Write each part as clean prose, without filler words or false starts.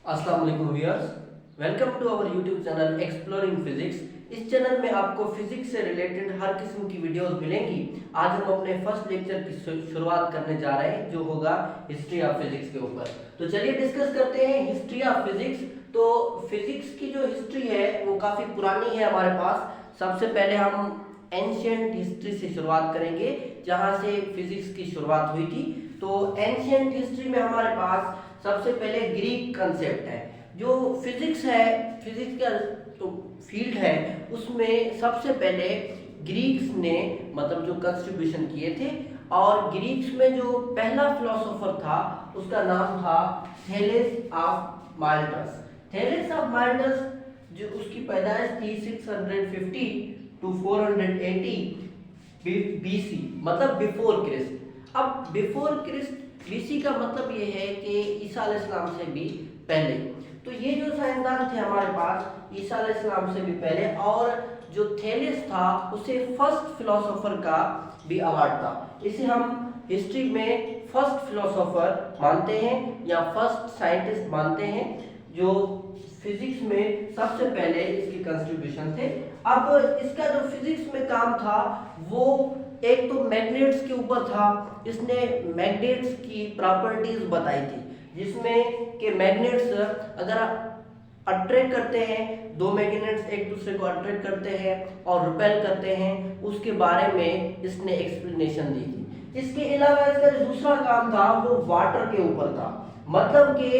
अस्सलाम वालेकुम viewers, welcome to our YouTube channel exploring physics. इस चैनल में आपको फिजिक्स से रिलेटेड हर किस्म की वीडियोस मिलेंगी। आज हम अपने फर्स्ट लेक्चर की शुरुआत करने जा रहे हैं, जो होगा हिस्ट्री ऑफ फिजिक्स के ऊपर। तो चलिए डिस्कस करते हैं हिस्ट्री ऑफ फिजिक्स। तो फिजिक्स की जो हिस्ट्री है वो काफ़ी पुरानी है हमारे पास। सबसे पहले हम एंशियंट हिस्ट्री से शुरुआत करेंगे, जहाँ से फिजिक्स की शुरुआत हुई थी। तो एंशियंट हिस्ट्री में हमारे पास सबसे पहले ग्रीक कंसेप्ट है। जो फिजिक्स है, फिजिक्स का जो फील्ड है, उसमें सबसे पहले ग्रीक्स ने मतलब जो कंट्रीब्यूशन किए थे। और ग्रीक्स में जो पहला फिलोसोफर था उसका नाम था थेलेस ऑफ माइलेटस। थेलेस ऑफ माइलेटस जो उसकी पैदाइश थी 650 टू 480 बीसी, मतलब बिफोर क्रिस्ट। अब बिफोर क्रिस्ट बीसी का मतलब ये है कि ईसा अलैहिस्सलाम से भी पहले। तो ये जो साइंसदान थे हमारे पास ईसा अलैहिस्सलाम से भी पहले, और जो थेलेस था उसे फर्स्ट फिलोसोफर का भी अवार्ड था। इसे हम हिस्ट्री में फर्स्ट फिलोसोफर मानते हैं या फर्स्ट साइंटिस्ट मानते हैं, जो फिजिक्स में सबसे पहले इसके कंट्रीब्यूशन थे। अब इसका जो फिजिक्स में काम था वो एक तो मैग्नेट्स के ऊपर था। इसने मैग्नेट्स की प्रॉपर्टीज बताई थी, जिसमें कि मैग्नेट्स अगर अट्रैक्ट करते हैं, दो मैग्नेट्स एक दूसरे को अट्रैक्ट करते हैं और रिपेल करते हैं, उसके बारे में इसने एक्सप्लेनेशन दी थी। इसके अलावा इसका जो दूसरा काम था वो वाटर के ऊपर था। मतलब कि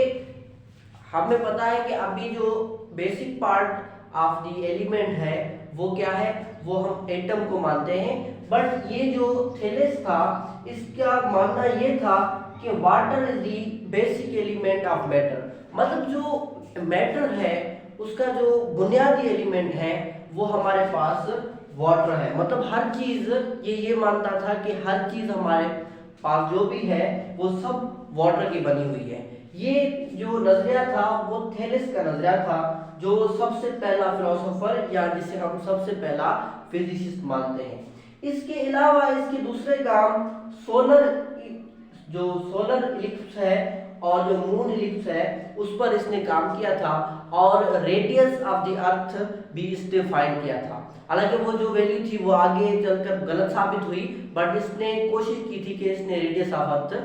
हमें पता है कि अभी जो basic part of the element है वो क्या है, वो हम एटम को मानते हैं। बट ये जो थेलेस था, इसका मानना ये था कि water is the basic element of matter. मतलब जो मैटर है उसका जो बुनियादी एलिमेंट है वो हमारे पास वाटर है। मतलब हर चीज ये मानता था कि हर चीज हमारे पास जो भी है वो सब वाटर की बनी हुई है। ये जो नजरिया था वो थेलेस का नजरिया था, जो सबसे पहला फिलोसोफर या जिसे हम सबसे पहला फिजिसिस्ट मानते हैं। इसके अलावा इसके दूसरे काम सोलर इलिप्स है और जो मून इलिप्स है उस पर इसने काम किया था, और रेडियस ऑफ द अर्थ भी इसने फाइंड किया था। हालांकि वो जो वैल्यू थी वो आगे चलकर गलत साबित हुई, बट इसने कोशिश की थी कि इसने रेडियस ऑफ अर्थ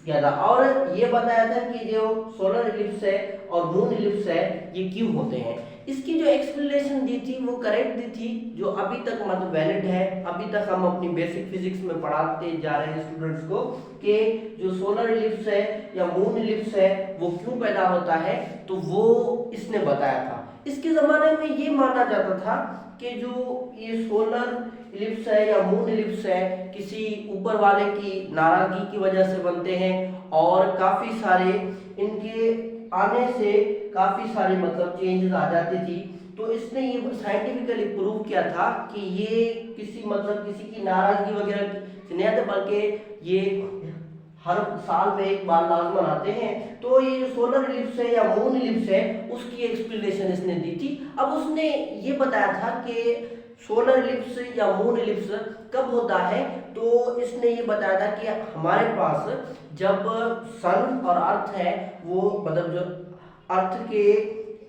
किया था। और ये बताया था कि जो सोलर इलिप्स है और मून इलिप्स है ये क्यों होते हैं। इसकी जो एक्सप्लेनेशन दी थी वो करेक्ट दी थी, जो अभी तक मतलब वैलिड है। अभी तक हम अपनी बेसिक फिजिक्स में पढ़ाते जा रहे हैं स्टूडेंट्स को कि जो सोलर इलिप्स है या मून इलिप्स है वो क्यों पैदा होता है, तो वो इसने बताया था। इसके ज़माने में ये माना जाता था कि जो ये सोलर इलिप्स है या मून इलिप्स है किसी ऊपर वाले की नाराजगी की वजह से बनते हैं, और काफ़ी सारे इनके आने से काफ़ी सारी मतलब चेंजेस आ जाती थी। तो इसने ये साइंटिफिकली प्रूव किया था कि ये किसी की नाराजगी वगैरह से नहीं आते, बल्कि ये हर साल में एक बार लाजमन आते हैं। तो ये जो सोलर इलिप्स है या मून इलिप्स है उसकी एक्सप्लेनेशन इसने दी थी। अब उसने ये बताया था कि सोलर इलिप्स या मून इलिप्स कब होता है, तो इसने ये बताया था कि हमारे पास जब सन और अर्थ है वो मतलब जो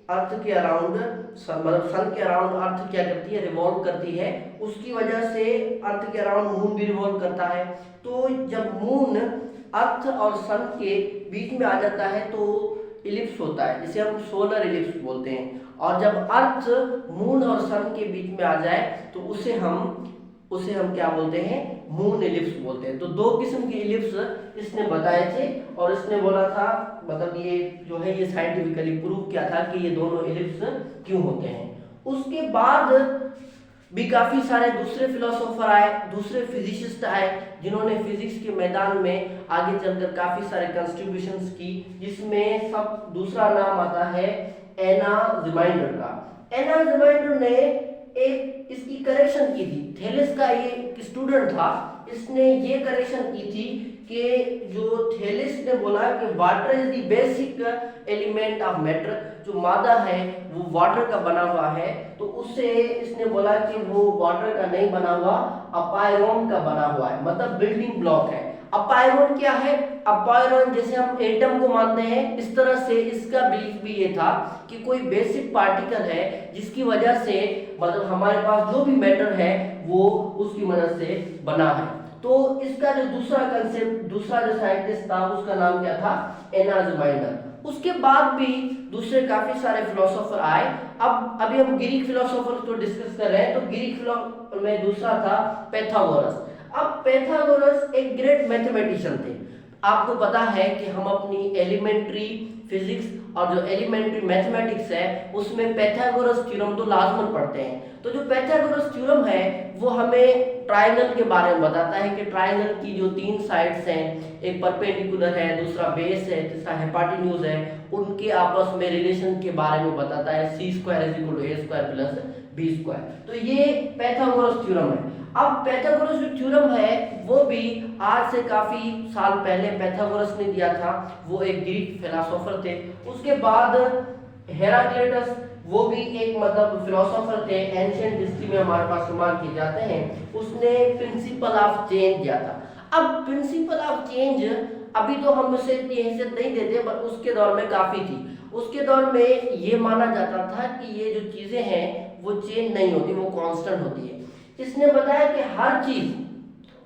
अर्थ के अराउंड मतलब सन के अराउंड अर्थ क्या करती है, रिवॉल्व करती है। उसकी वजह से अर्थ के अराउंड मून भी रिवॉल्व करता है। तो जब मून अर्थ और सन के बीच में आ जाता है तो इलिप्स होता है, जिसे हम सोलर इलिप्स बोलते हैं। और जब अर्थ मून और सन के बीच में आ जाए तो उसे हम क्या बोलते हैं, मून इलिप्स बोलते हैं। तो दो किस्म के इलिप्स इसने बताए थे, और इसने बोला था मतलब ये जो है ये साइंटिफिकली प्रूव किया था कि ये दोनों इलिप्स क्यों होते हैं। उसके बाद भी काफ़ी सारे दूसरे फिलोसोफर आए, दूसरे फिजिसिस्ट आए, जिन्होंने फिजिक्स के मैदान में आगे चलकर काफ़ी सारे कंट्रीब्यूशंस की, जिसमें सब दूसरा नाम आता है एनाजिमाइंडर का। एनाजिमाइंडर ने एक इसकी करेक्शन की थी। थेलेस का ये एक स्टूडेंट था, इसने ये करेक्शन की थी कि जो थेलेस ने बोला कि water is the basic element of matter, जो मादा है वो वाटर का बना हुआ है, तो उससे इसने बोला कि वो वाटर का नहीं बना हुआ, अपायरोन का बना हुआ है, मतलब बिल्डिंग ब्लॉक है। अपायरन क्या है? अपायरन जैसे हम एटम को मानते हैं, इस तरह से इसका बिलीफ भी ये था कि कोई बेसिक पार्टिकल है जिसकी वजह से मतलब हमारे पास जो भी मैटर है वो उसकी मदद से बना है। तो इसका जो दूसरा कंसेप्ट, दूसरा जो साइंटिस्ट था उसका नाम क्या था? एनाजिमाइंडर। उसके बाद भी दूसरे काफी सारे फिलोसोफर आए। अब अभी हम ग्रीक फिलोसोफर को डिस्कस कर रहे हैं, तो ग्रीक फिलोसोफर में दूसरा था पैथागोरस। अब पैथागोरस एक ग्रेट मैथमेटिशियन थे। आपको पता है कि हम अपनी एलिमेंट्री फिजिक्स और जो एलिमेंट्री मैथमेटिक्स है उसमें पैथागोरस थ्योरम तो लाजमन पढ़ते हैं। तो जो पैथागोरस थ्योरम है वो हमें ट्रायंगल के बारे में बताता है कि ट्रायंगल की जो 3 साइड्स हैं, एक परपेंडिकुलर है, दूसरा बेस है, तीसरा हाइपोटेन्यूज है, उनके आपस में रिलेशन के बारे में बताता है। c² = a² + b²। तो ये पैथागोरस थ्योरम है। अब पैथागोरस जो थ्योरम है वो भी आज से काफी साल पहले पैथागोरस ने दिया था, वो एक ग्रीक फिलोसोफर थे। उसके बाद हेराक्लिटस, वो भी एक मतलब फिलोसोफर थे, एंशिएंट हिस्ट्री में हमारे पास इस्तेमाल किए जाते हैं। उसने प्रिंसिपल ऑफ चेंज दिया था। अब प्रिंसिपल ऑफ चेंज अभी तो हम उसे इतनी हैसियत नहीं देते, पर उसके दौर में काफी थी। उसके दौर में ये माना जाता था कि ये जो चीजें हैं वो चेंज नहीं होती, वो कांस्टेंट होती है। इसने बताया कि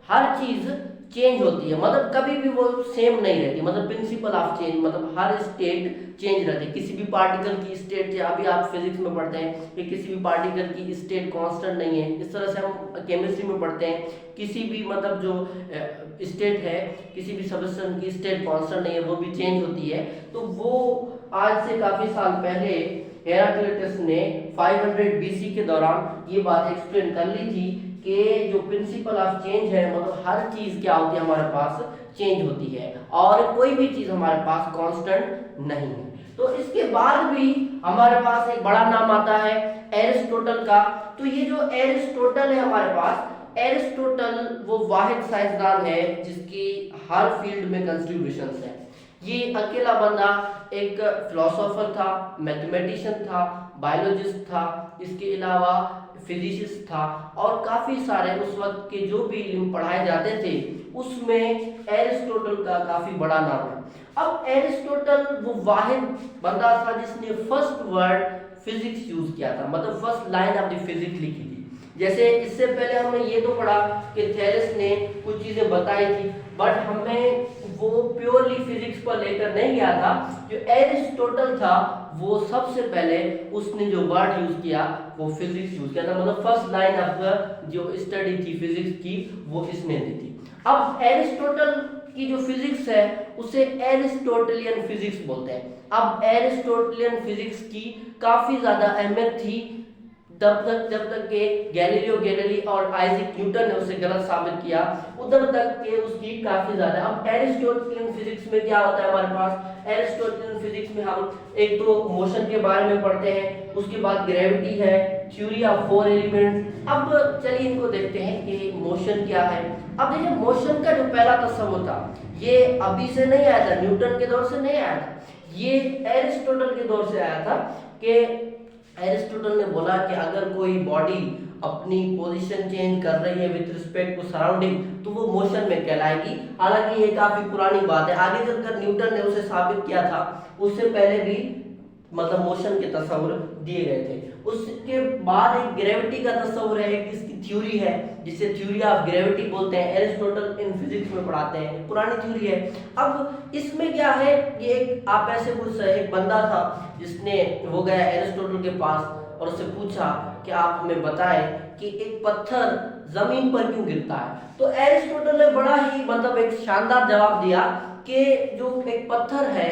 हर चीज चेंज होती है, मतलब कभी भी वो सेम नहीं रहती। मतलब प्रिंसिपल ऑफ चेंज मतलब हर स्टेट चेंज रहती है। किसी भी पार्टिकल की स्टेट, अभी आप फिजिक्स में पढ़ते हैं कि किसी भी पार्टिकल की स्टेट कांस्टेंट नहीं है, इस तरह से हम केमिस्ट्री में पढ़ते हैं किसी भी मतलब जो स्टेट है, किसी भी सब्सटेंस की स्टेट कांस्टेंट नहीं है, वो भी चेंज होती है। तो वो आज से काफी साल पहले हेराक्लिटस ने 500 BC के दौरान ये बात एक्सप्लेन कर ली थी कि जो प्रिंसिपल ऑफ चेंज है मतलब हर चीज क्या होती है, हमारे पास चेंज होती है और कोई भी चीज हमारे पास कांस्टेंट नहीं है। तो इसके बाद भी हमारे पास एक बड़ा नाम आता है एरिस्टोटल का। तो ये जो एरिस्टोटल है हमारे पास, एरिस्टोटल वो वाहिद साइंसदान है जिसकी हर फील्ड में कंट्रीब्यूशंस है। ये अकेला बंदा एक फिलोसोफर था, मैथमेटिशियन था, बायोलॉजिस्ट था, इसके अलावा फिजिसिस्ट था और काफी सारे उस वक्त के जो भी इल्म पढ़ाए जाते थे उसमें एरिस्टोटल का काफी बड़ा नाम है। अब एरिस्टोटल वो वाहिद बंदा था जिसने फर्स्ट वर्ड फिजिक्स यूज किया था, मतलब first line of the physics लिखी थी। जैसे इससे पहले हमने ये तो पढ़ा कि थेलेस ने कुछ चीजें बताई थी, बट हमें वो प्योरली फिजिक्स पर लेकर नहीं गया था। जो एरिस्टोटल था वो सबसे पहले उसने जो वर्ड यूज किया वो फिजिक्स यूज किया था, मतलब फर्स्ट लाइन ऑफ जो स्टडी थी फिजिक्स की वो इसने दी थी। अब एरिस्टोटल की जो फिजिक्स है उसे एरिस्टोटेलियन फिजिक्स बोलते हैं। अब एरिस्टोटेलियन फिजिक्स की काफी ज्यादा अहमियत थी जब तक के गैलीलियो गैलीली और आइजैक न्यूटन ने उसे गलत साबित किया, उधर तक के उसकी काफी ज्यादा। अब एरिस्टोटेलियन फिजिक्स में क्या होता है हमारे पास? एरिस्टोटेलियन फिजिक्स में हम एक तो मोशन के बारे में पढ़ते हैं, उसके बाद ग्रेविटी है, थ्योरी ऑफ 4 एलिमेंट्स। अब चलिए इनको देखते हैं कि मोशन क्या है। अब देखिए मोशन का जो पहला तस्वर था ये अभी से नहीं आया था, न्यूटन के दौर से नहीं आया था, ये एरिस्टोटल के दौर से आया था। कि एरिस्टोटल ने बोला कि अगर कोई बॉडी अपनी पोजीशन चेंज कर रही है विद रिस्पेक्ट टू सराउंडिंग तो वो मोशन में कहलाएगी। हालांकि ये काफी पुरानी बात है, आगे चलकर न्यूटन ने उसे साबित किया था, उससे पहले भी मतलब मोशन के तस्वर दिए गए थे। उसके बाद एक ग्रेविटी का तस्वर है, एक इसकी थ्योरी है जिसे थ्योरी ऑफ ग्रेविटी बोलते हैं, एरिस्टोटल इन फिजिक्स में पढ़ाते हैं, पुरानी थ्योरी है। अब इसमें क्या है, ये एक आप ऐसे कुछ एक बंदा था जिसने वो गया एरिस्टोटल के पास और उससे पूछा कि आप हमें बताएं कि एक पत्थर जमीन पर क्यों गिरता है। तो एरिस्टोटल ने बड़ा ही मतलब एक शानदार जवाब दिया कि जो एक पत्थर है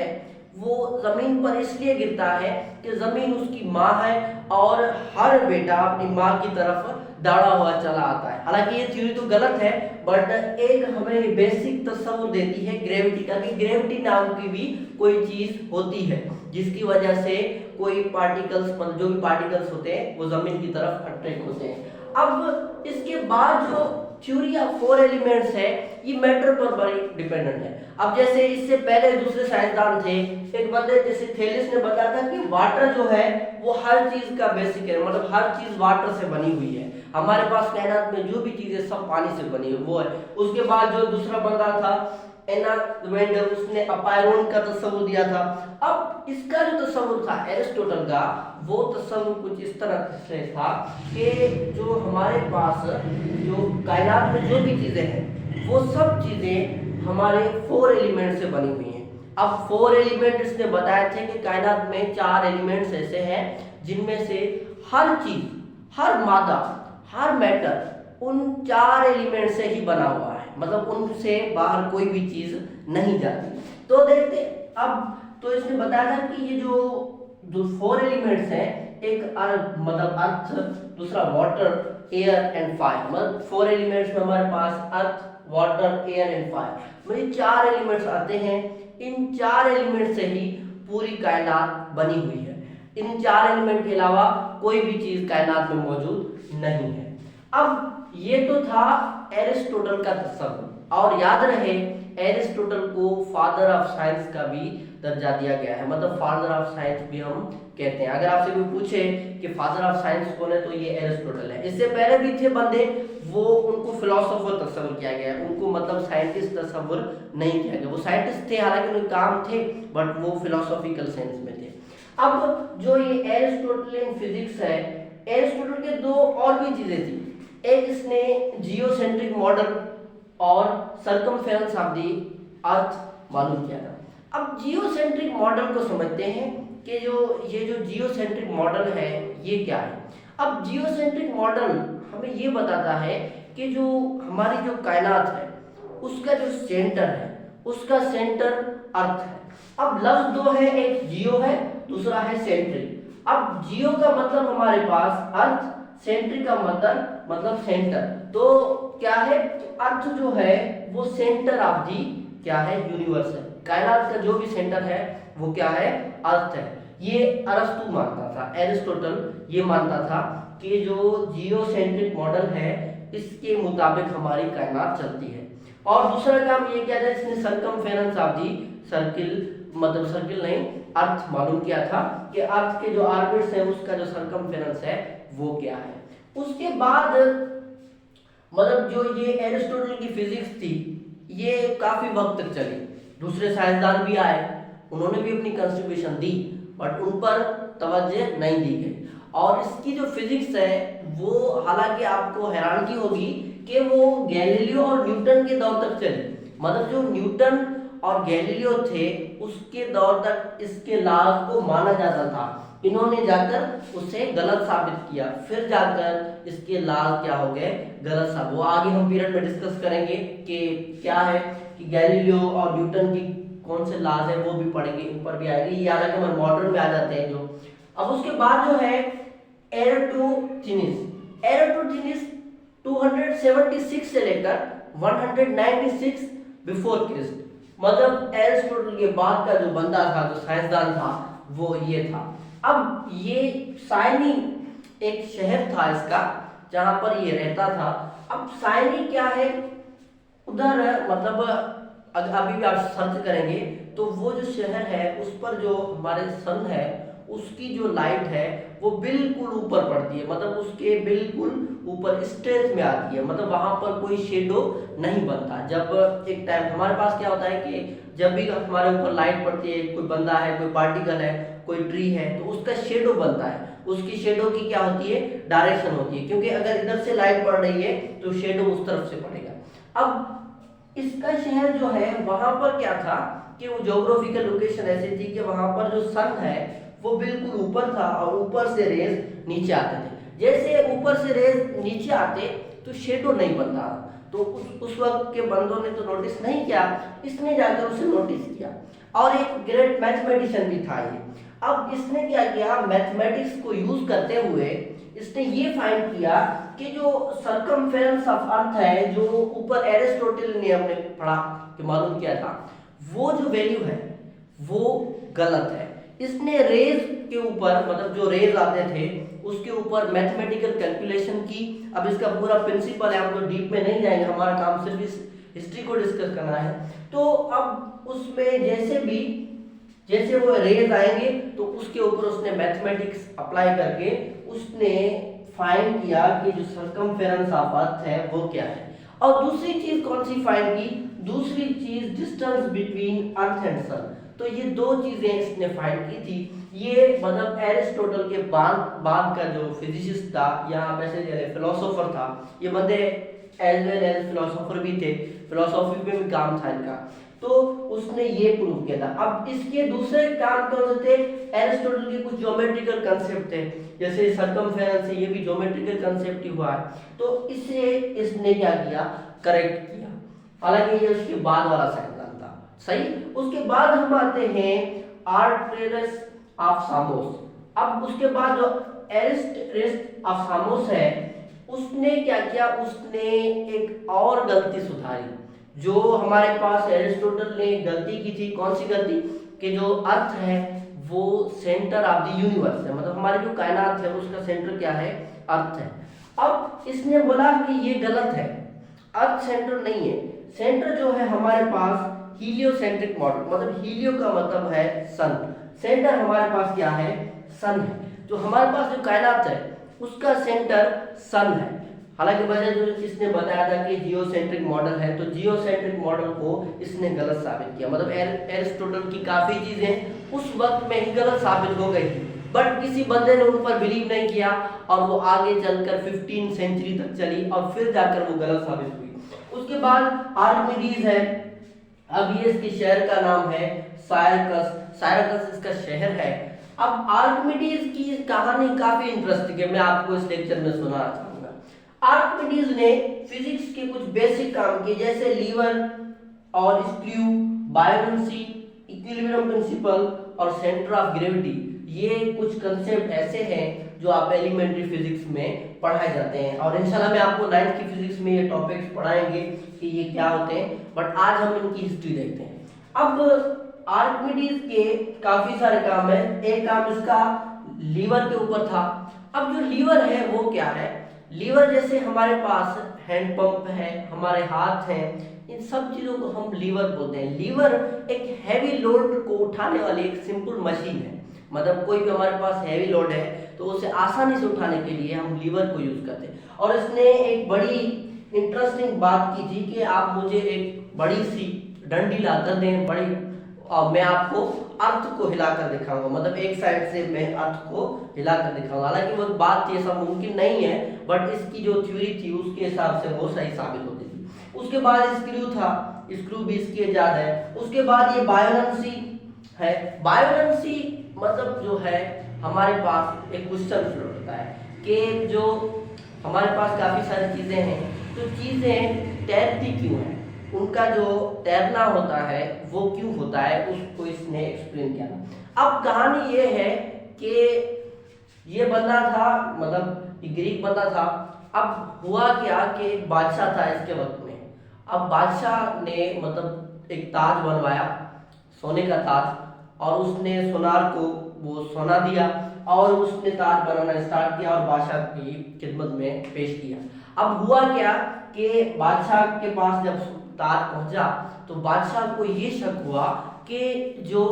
वो जमीन पर इसलिए गिरता है कि जमीन उसकी माँ है और हर बेटा अपनी माँ की तरफ दौड़ा हुआ चला आता है। हालांकि ये थ्योरी तो गलत है, बट एक हमें बेसिक तस्वीर देती है ग्रेविटी का कि ग्रेविटी नाम की भी कोई चीज होती है जिसकी वजह से कोई पार्टिकल्स मतलब जो भी पार्टिकल्स होते हैं वो जमीन की तरफ अट्रैक्ट होते हैं। अब इसके बाद जो थ्योरी ऑफ फोर एलिमेंट्स है ये मैटर पर बड़ी डिपेंडेंट है। अब जैसे इससे पहले दूसरे साइंसदान थे, एक बंदे जैसे थेलिस ने बताया था कि वाटर जो है वो हर चीज का बेसिक है, मतलब हर चीज वाटर से बनी हुई है। हमारे पास कायनात में जो भी चीजें सब पानी से बनी है वो है। उसके बाद जो दूसरा बंदा था एनाक्सिमेंडर, उसने अपायरोन का तस्वुर दिया था। अब इसका जो तस्वुर था एरिस्टोटल का, वो तस्वुर कुछ इस तरह से था कि जो हमारे पास जो कायनात में जो भी चीजें हैं वो सब चीजें हमारे फोर एलिमेंट से बनी हुई हैं। अब फोर एलिमेंट इसने बताए थे कि कायनात में चार एलिमेंट्स ऐसे हैं जिनमें से हर चीज, हर मादा, हर मैटर उन चार एलिमेंट से ही बना हुआ है, मतलब उनसे बाहर कोई भी चीज नहीं जाती। तो देखते अब तो इसने बताया था कि ये जो फोर एलिमेंट्स हैं, एक मतलब अर्थ, दूसरा वाटर, एयर एंड फायर, मतलब फोर एलिमेंट्स में हमारे पास अर्थ, वाटर, एयर एंड फायर, मतलब चार एलिमेंट्स आते हैं। इन चार एलिमेंट से ही पूरी कायनात बनी हुई है। इन चार एलिमेंट के अलावा कोई भी चीज कायनात में मौजूद नहीं है। अब ये तो था एरिस्टोटल का तस्वुर, और याद रहे एरिस्टोटल को फादर ऑफ साइंस का भी दर्जा दिया गया है, मतलब फादर ऑफ साइंस भी हम कहते हैं। अगर आपसे कोई पूछे कि फादर ऑफ साइंस कौन है तो ये एरिस्टोटल है। इससे पहले भी थे बंदे, वो उनको फिलोसोफर तस्वुर किया गया, उनको मतलब साइंटिस्ट तस्वुर नहीं किया गया। वो साइंटिस्ट थे, हालांकि उनके काम थे, बट वो फिलोसॉफिकल सेंस में थे। अब जो ये एरिस्टोटलियन फिजिक्स है, एरिस्टोटल के दो और भी चीजें थी। एक इसने जियोसेंट्रिक मॉडल और सरकमफेरेंस ऑफ द अर्थ मालूम किया था। अब जियोसेंट्रिक मॉडल को समझते हैं कि ये जो जियोसेंट्रिक मॉडल है ये क्या है। अब जियोसेंट्रिक मॉडल हमें ये बताता है कि जो हमारी जो कायनात है उसका जो सेंटर है, उसका सेंटर अर्थ है। अब लफ्ज दो है, एक जियो है, दूसरा है सेंट्रिक। अब जियो का मतलब हमारे पास अर्थ, सेंट्रिक का मतलब सेंटर। तो क्या है, अर्थ जो है वो सेंटर ऑफ दी क्या है, यूनिवर्स है। कायनात का जो भी सेंटर है वो क्या है, अर्थ है। ये अरस्तु मानता था, एरिस्टोटल ये मानता था कि जो जियोसेंट्रिक मॉडल है इसके मुताबिक हमारी कायनात चलती है। और दूसरा काम ये किया था, इसने सरकमफेरेंस ऑफ दी सर्किल, मतलब सर्किल नहीं अर्थ मालूम किया था कि अर्थ के जो ऑर्बिट्स है उसका जो सरकमफेरेंस है वो क्या है। उसके बाद मतलब जो ये एरिस्टोटल की फिजिक्स थी ये काफी वक्त तक चली। दूसरे साइंसदान भी आए, उन्होंने भी अपनी कंट्रीब्यूशन दी, बट उन पर तवज्जो नहीं दी गई। और इसकी जो फिजिक्स है वो हालांकि आपको हैरानगी होगी कि वो गैलीलियो और न्यूटन के दौर तक चली। मतलब जो न्यूटन और गैलीलियो थे उसके दौर तक इसके लॉज को माना जाता था। इन्होंने जाकर उसे गलत साबित किया, फिर जाकर इसके लॉज क्या हो गए, गलत साबित। वो आगे हम पीरियड में डिस्कस करेंगे कि क्या है कि गैलीलियो और न्यूटन की कौन से लॉज है वो भी पढ़ेंगे, ऊपर भी आएंगे। ये याद रखें, मॉडर्न में आ जाते हैं जो। अब उसके बाद जो है एराटोथिनीस, एराटोथिनीस 276 से लेकर 196 बिफोर क्रिस्ट, मतलब एरिस्टोटल के बाद का जो बंदा था, जो साइंसदान था, वो ये था। अब ये साइनी एक शहर था इसका जहां पर ये रहता था। अब साइनी क्या है, उधर मतलब अभी भी आप सर्च करेंगे तो वो जो शहर है उस पर जो हमारे सन है उसकी जो लाइट है वो बिल्कुल ऊपर पड़ती है, मतलब उसके बिल्कुल ऊपर स्ट्रेच में आती है, मतलब वहां पर कोई शेडो नहीं बनता। जब एक टाइम हमारे पास क्या होता है कि जब भी हमारे ऊपर लाइट पड़ती है, कोई बंदा है, कोई पार्टिकल है, कोई ट्री है, तो उसका शेडो बनता है। उसकी शेडो की क्या होती है, डायरेक्शन होती है, क्योंकि अगर इधर से लाइट पड़ रही है तो शेडो उस तरफ से पड़ेगा। अब इसका शहर जो है वहां पर क्या था कि वो ज्योग्राफिकल लोकेशन ऐसी थी कि वहां पर जो सन है वो बिल्कुल ऊपर था और ऊपर से रेज नीचे आते थे। जैसे ऊपर से रेज नीचे आते तो शेडो नहीं बनता, तो उस वक्त के बंदों ने तो नोटिस नहीं किया, इसने जाकर उसे नोटिस किया। और एक ग्रेट मैथमेटिशियन भी था ये। अब इसने क्या किया, मैथमेटिक्स को यूज करते हुए इसने ये फाइंड किया कि जो सरकमफेरेंस ऑफ अर्थ है, जो ऊपर एरिस्टोटल ने हमने पढ़ा कि मालूम किया था, वो जो वैल्यू है वो गलत है। इसने रेज के ऊपर, मतलब जो रेज आते थे उसके ऊपर मैथमेटिकल कैलकुलेशन की। अब इसका पूरा प्रिंसिपल है, हम तो डीप में नहीं जाएंगे, हमारा काम सिर्फ इस हिस्ट्री को डिस्कस करना है। तो अब उसमें जैसे वो रेज आएंगे तो उसके ऊपर उसने मैथमेटिक्स अप्लाई करके उसने फाइंड किया कि जो सर्कमफेरेंस ऑफ अर्थ है वो क्या है। और दूसरी चीज कौन सी फाइंड की? दूसरी चीज डिस्टेंस बिटवीन अर्थ एंड सन। तो ये दो चीजें इसने फाइंड की थी। ये मतलब एरिस्टोटल के बाद का जो फिजिसिस्ट था, या आप ऐसे कह रहे फिलोसोफर था, ये बंदे एज वेल एज फिलोसोफर भी थे, फिलोसॉफी में भी काम था इनका, तो उसने ये प्रूव किया था। अब इसके दूसरे काम कौन से थे? एरिस्टोटल के कुछ ज्योमेट्रिकल कंसेप्ट थे, जैसे सर्कमफेरेंस है, ये भी ज्योमेट्रिकल कंसेप्ट ही हुआ है, तो इसे इसने क्या किया? करेक्ट किया। हालांकि ये उसके बाद वाला सिद्धांत था, सही। उसके बाद हम आते हैं आर्टेरस ऑफ सामोस। अब उसके बाद जो एरिस्टोटल ऑफ सामोस है, उसने क्या किया? उसने एक और गलती सुधारी जो हमारे पास एरिस्टोटल ने गलती की थी। कौन सी गलती? कि जो अर्थ है वो सेंटर ऑफ द यूनिवर्स है, मतलब हमारे जो कायनात है उसका सेंटर क्या है? अर्थ है। अब इसने बोला कि ये गलत है, अर्थ सेंटर नहीं है। सेंटर जो है हमारे पास हीलियोसेंट्रिक मॉडल, मतलब हीलियो का मतलब है सन, सेंटर हमारे पास क्या है? सन है। जो हमारे पास जो कायनात है उसका सेंटर सन है। हालांकि वजह जो इसने बताया था कि जियोसेंट्रिक मॉडल है, तो जियोसेंट्रिक मॉडल को इसने गलत साबित किया। मतलब एरिस्टोटल की काफी चीजें उस वक्त में ही गलत साबित हो गई थी, बट किसी बंदे ने उन पर बिलीव नहीं किया और वो आगे चलकर 15 सेंचुरी तक चली और फिर जाकर वो गलत साबित हुई। उसके बाद आर्किमिडीज है। अब ये इसके शहर का नाम है सायरकस इसका शहर है। अब आर्किमिडीज की कहानी काफी इंटरेस्टिंग है, मैं आपको इस लेक्चर में सुनाना चाहूंगा। आर्किमिडीज ने फिजिक्स के कुछ बेसिक काम किए, जैसे लीवर और स्क्रू, बायोनेंसी, इक्विलिब्रियम प्रिंसिपल और सेंटर ऑफ ग्रेविटी। ये कुछ कंसेप्ट ऐसे हैं जो आप एलिमेंट्री फिजिक्स में पढ़ाए जाते हैं, और इंशाल्लाह मैं आपको 9th की फिजिक्स में ये टॉपिक्स पढ़ाएंगे कि ये क्या होते हैं, बट आज हम इनकी हिस्ट्री देखते हैं। अब आर्किमिडीज के काफी सारे काम है। एक काम इसका लीवर के ऊपर था। अब जो लीवर है वो क्या है? लीवर जैसे हमारे पास हैंड पंप है, हमारे हाथ हैं, इन सब चीजों को हम लीवर बोलते हैं। लीवर एक हैवी लोड को उठाने वाली एक सिंपल मशीन है। मतलब कोई भी हमारे पास हैवी लोड है तो उसे आसानी से उठाने के लिए हम लीवर को यूज करते हैं। और इसने एक बड़ी इंटरेस्टिंग बात की थी कि आप मुझे एक बड़ी सी डंडी लाकर दें, बड़ी, और मैं आपको अर्थ को हिलाकर दिखाऊंगा, मतलब एक साइड से मैं अर्थ को हिलाकर दिखाऊंगा। हालांकि वो बात थी, ऐसा मुमकिन नहीं है, बट इसकी जो थ्योरी थी उसके हिसाब से वो सही साबित होती थी। उसके बाद स्क्रू था, स्क्रू भी इसकी इजाद है। उसके बाद ये बायोनेंसी है। बायोनेंसी मतलब जो है हमारे पास एक क्वेश्चन फ्लो होता है कि जो हमारे पास काफी सारी चीजें हैं, तो चीजें तैरती क्यों हैं, उनका जो तैरना होता है वो क्यों होता है, उसको इसने एक्सप्लेन किया। अब कहानी ये है कि ये बंदा था, मतलब ग्रीक बंदा था। अब हुआ क्या कि एक बादशाह था इसके वक्त में। अब बादशाह ने मतलब एक ताज बनवाया, सोने का ताज, और उसने सोनार को वो सोना दिया और उसने ताज बनाना स्टार्ट किया और बादशाह की खिदमत में पेश किया। अब हुआ क्या कि बादशाह के पास जब ताज पहुंचा तो बादशाह को ये शक हुआ कि जो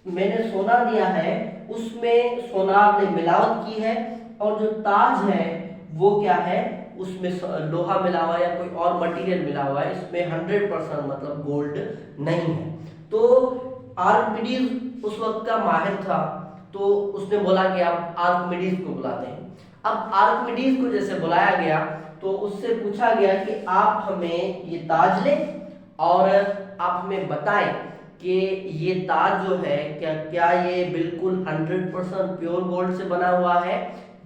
मैंने सोना दिया है उसमें सोनार ने मिलावट की है, और जो ताज है वो क्या है, उसमें लोहा मिला हुआ या कोई और मटेरियल मिला हुआ है, इसमें 100% मतलब गोल्ड नहीं है। तो आर्किमिडीज उस वक्त का माहिर था, तो उसने बोला कि आप आर्किमिडीज को बुलाते हैं। अब आर्किमिडीज को जैसे बुलाया गया तो उससे पूछा गया कि आप हमें ये ताज लें और आप हमें बताएं कि ये ताज जो है क्या ये बिल्कुल 100% प्योर गोल्ड से बना हुआ है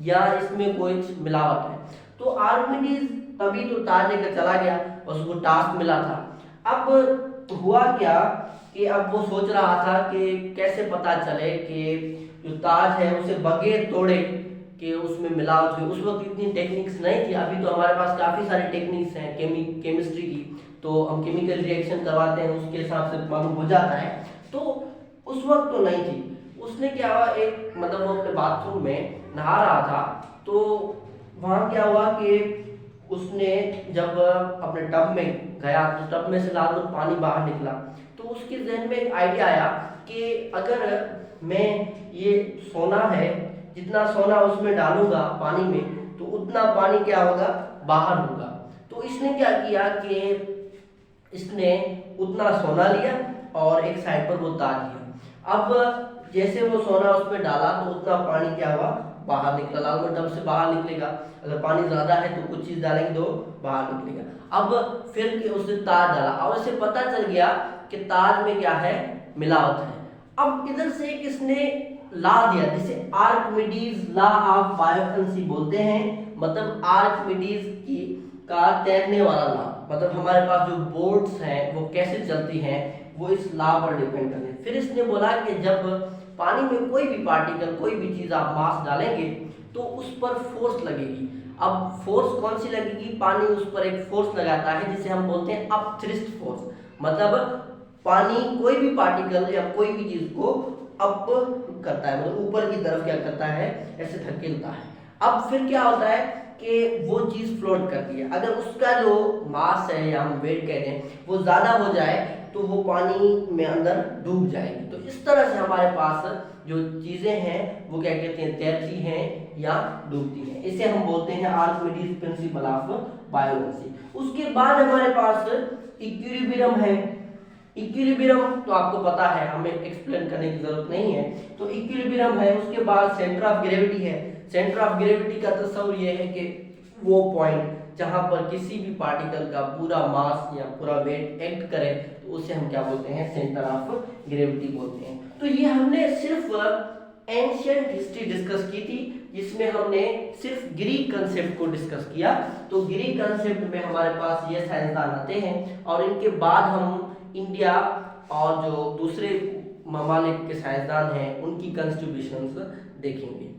या इसमें कोई मिलावट है। तो आर्किमिडीज तभी तो ताज लेकर चला गया, उसको टास्क मिला था। अब हुआ क्या कि अब वो सोच रहा था कि कैसे पता चले कि जो ताज है उसे बगैर तोड़े कि उसमें मिलावट हुई। उस वक्त इतनी टेक्निक्स नहीं थी, अभी तो हमारे पास काफ़ी सारी टेक्निक्स हैं केमिस्ट्री की, तो हम केमिकल रिएक्शन करवाते हैं, उसके हिसाब से मालूम हो जाता है। तो उस वक्त तो नहीं थी। उसने क्या हुआ, एक मतलब वो अपने बाथरूम में नहा रहा था, तो वहाँ क्या हुआ कि उसने जब अपने टब में गया तो टब में से लाल पानी बाहर निकला, तो उसके जहन में एक आइडिया आया कि अगर मैं ये सोना है, जितना सोना उसमें डालूंगा पानी में तो उतना पानी क्या होगा, बाहर होगा। तो इसने क्या किया कि इसने उतना सोना लिया और एक साइड पर वो ताज लिया। अब जैसे वो सोना उसमें डाला तो उतना पानी क्या हुआ, बाहर निकला। लाल में टब से बाहर निकलेगा, अगर पानी ज्यादा है तो कुछ चीज डालेंगे तो बाहर निकलेगा। अब फिर के उसने ताज डाला और इसे पता चल गया कि ताज में क्या है, मिलावट है। अब इधर से एक इसने ला दिया जिसे आर्किमिडीज लॉ ऑफ बायोफेंसी बोलते हैं, मतलब आर्किमिडीज की का तैरने वाला लॉ, मतलब हमारे पास जो बोट्स हैं वो कैसे चलती हैं वो इस लॉ पर डिपेंड करते हैं। फिर इसने बोला कि जब पानी में कोई भी पार्टिकल, कोई भी चीज आप मास डालेंगे तो उस पर फोर्स लगेगी। अब फोर्स कौन सी लगेगी, पानी उस पर एक फोर्स लगाता है जिसे हम बोलते हैं अपथ्रस्ट फोर्स, मतलब पानी कोई भी पार्टिकल या कोई भी चीज को अप करता है, मतलब ऊपर की तरफ क्या करता है, ऐसे धकेलता है। अब फिर क्या होता है कि वो चीज फ्लोट करती है। अगर उसका जो मास है या हम वेट कहते हैं वो ज्यादा हो जाए तो वो पानी में अंदर डूब जाएगी। तो इस तरह से हमारे पास जो चीजें हैं वो क्या कहते हैं, तैरती हैं या डूबती हैं। इसे हम बोलते हैं आर्किमिडीज प्रिंसिपल ऑफ बायोफेंसी। उसके बाद हमारे पास इक्विलिब्रियम है। इक्विलिब्रियम तो आपको पता है, हमें एक्सप्लेन करने की जरूरत नहीं है। तो इक्विलिब्रियम है, उसके बाद सेंटर ऑफ ग्रेविटी है। सेंटर ऑफ ग्रेविटी का तस्वीर ये है कि वो पॉइंट जहां पर किसी भी पार्टिकल का पूरा मास या पूरा वेट एक्ट करे तो उसे हम क्या बोलते हैं, सेंटर ऑफ ग्रेविटी बोलते हैं। तो ये हमने सिर्फ एंशिएंट हिस्ट्री डिस्कस की थी, जिसमें हमने सिर्फ ग्रीक कंसेप्ट को डिस्कस किया। तो ग्रीक कंसेप्ट में हमारे पास ये साइंसदान आते हैं और इनके बाद हम इंडिया और जो दूसरे ममालिक के साइंसदान हैं उनकी कंट्रीब्यूशंस देखेंगे।